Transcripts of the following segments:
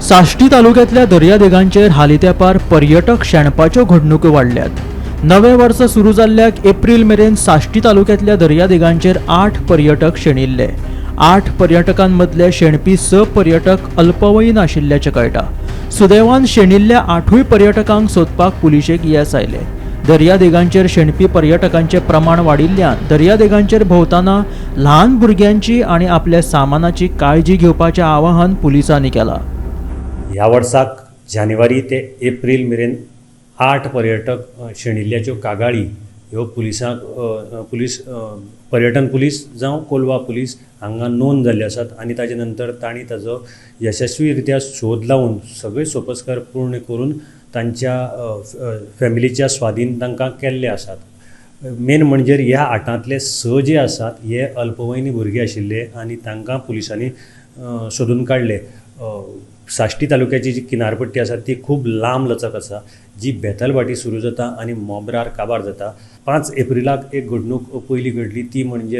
साश्टी तालुक्यातल्या दर्यादेगांचेर हालीं तेंपार पर्यटक शेणपाच्यो घडणुको वाडल्यात। नवे वर्स सुरू जाल्ल्याक एप्रिल मेरेन साश्टी तालुक्यातल्या दर्यादेगांचेर 8 पर्यटक शेणिल्ले। 8 पर्यटकांमदले शेणपी 6 पर्यटक अल्पवयीन आशिल्ल्याचें कळटा। सुदैवान शेणिल्ल्या 8 पर्यटकांक सोदपाक पुलिशेक येस आयले। दर्यादेगांचेर शेणपी पर्यटकांचे प्रमाण वाडिल्ल्यान दर्यादेगांचेर भोंवताना ल्हान भुरग्यांची आनी आपल्या सामानाची काळजी घेवपाचें आवाहन पुलिसांनी केलां। ह्या वर्साक जानेवारी ते एप्रिल मेरेन 8 पर्यटक शेणिल्ल्याच्यो कागाळी ह्यो पर्यटन पुलीस जावं कोलवा पुलीस हांगा नोंद जाल्ले आसात आनी ताजे नंतर तांणी ताजो यशस्वी रित्या शोध लावन सगळे सोपस्कार पूर्ण करून तांच्या फॅमिलीच्या स्वाधीन तांकां केल्ले आसात। मेन म्हणजे ह्या 8 6 जे आसात हे अल्पवयीन भुरगे आशिल्ले आनी तांकां पुलिसांनी सोदून काडले। साश्टी तालुक्याची जी किनारपट्टी आसा ती खूब लांब लचक आसा, जी बेतलबाटी सुरू जाता आनी मोब्रार काबार जाता। 5 एप्रिलाक एक घडणूक पयली घडली, ती म्हणजे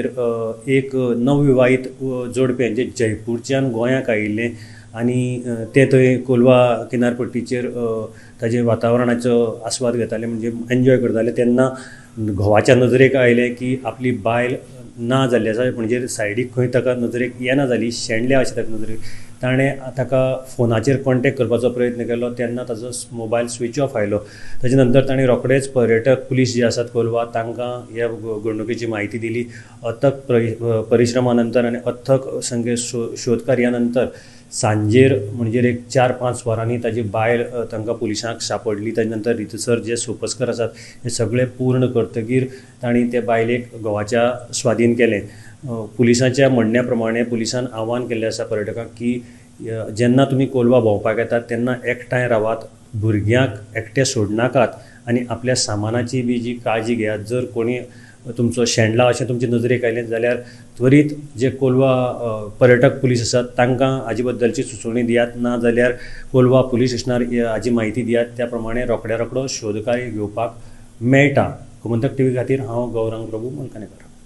एक नवविवाहीत जोडपें जे जयपूरच्यान गोंयाक आयिल्लें आनी ते थंय कोलवा किनारपट्टीचेर ताजे वातावरणाचो आस्वाद घेताले, म्हणजे एन्जॉय करताले। तेन्ना घोवाच्या नजरेक आयलें की आपली बायल ना जाल्ली आसा, म्हणजे सायडीक खंय ताका नजरेक येना जाली, शेणल्या अशें ताका नजरेक। ताणें ताका फोनाचेर कॉन्टेक्ट करपाचो प्रयत्न केलो, तेन्ना ताजो मोबायल स्विच ऑफ आयलो। ताजे नंतर ताणें रोखडेच पर्यटक पुलीस जे आसात कोलवा तांकां ह्या घडणुकेची म्हायती दिली। अथक परिश्रमा नंतर आनी अथक संख्य शोधकार्या नंतर सांजेर म्हणजे एक 4-5 वरांनी ताजी बायल तांकां पुलिसांक सापडली। ताजे नंतर रितसर जे सोपस्कर आसात हे सगळे पूर्ण करतकीर तांणी ते बायलेक घोवाच्या स्वाधीन केलें। पुलिसांच्या म्हणण्या प्रमाणे पुलिसान आव्हान केल्लें आसा पर्यटकांक की जेन्ना तुमी कोलवा भोंवपाक येतात तेन्ना एकठांय रावात, भुरग्यांक एकटे सोडनाकात आनी आपल्या सामानाची बी जी काळजी घेयात। जर कोणी तुमचो शेणला अशें तुमचे नजरेक आयलें जाल्यार त्वरीत जे कोलवा पर्यटक पुलीस आसात तांकां हाजे बद्दलची सुचोवणी दियात, ना जाल्यार कोलवा पुलीस स्टेशनार हाजी म्हायती दियात। त्या प्रमाणे रोखड्या रोखडो शोध कार्य घेवपाक मेळटा। गोमंतक टीव्ही खातीर हांव गौरांग प्रभू मलकानेकर।